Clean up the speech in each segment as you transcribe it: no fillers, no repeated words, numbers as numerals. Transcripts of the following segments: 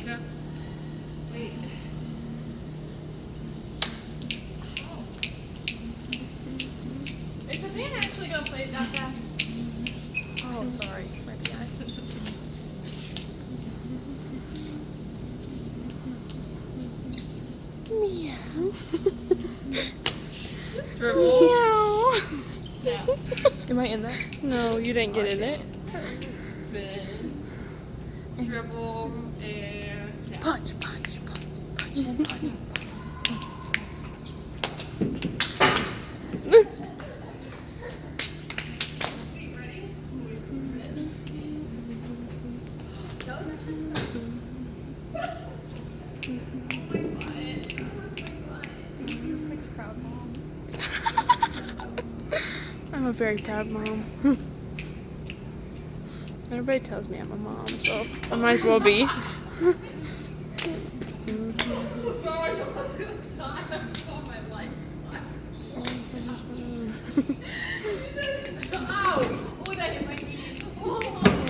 Mika? Wait. Is the band actually gonna play it that fast? Oh, sorry. My bad. Meow. Meow. Meow. Am I in there? No, you didn't get in it. Spin. Dribble and snap. Punch, punch, punch, punch, punch. I'm a very proud mom. Everybody tells me I'm a mom, so I might as well be.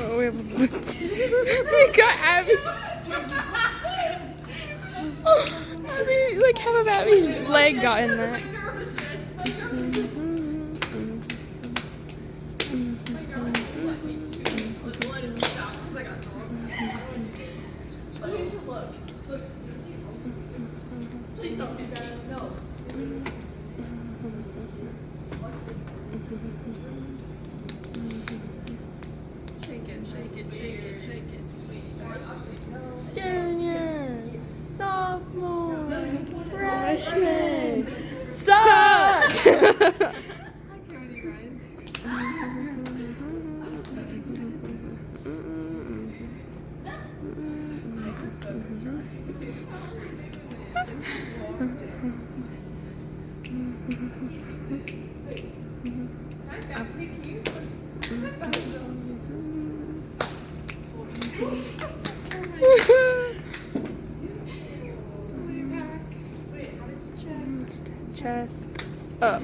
Oh, we have a we got Abby's. Abby, like half of Abby's leg got in that. Please don't do that. No. Shake it, shake it, shake it, shake it. Junior, sophomore, freshman, suck! Chest up.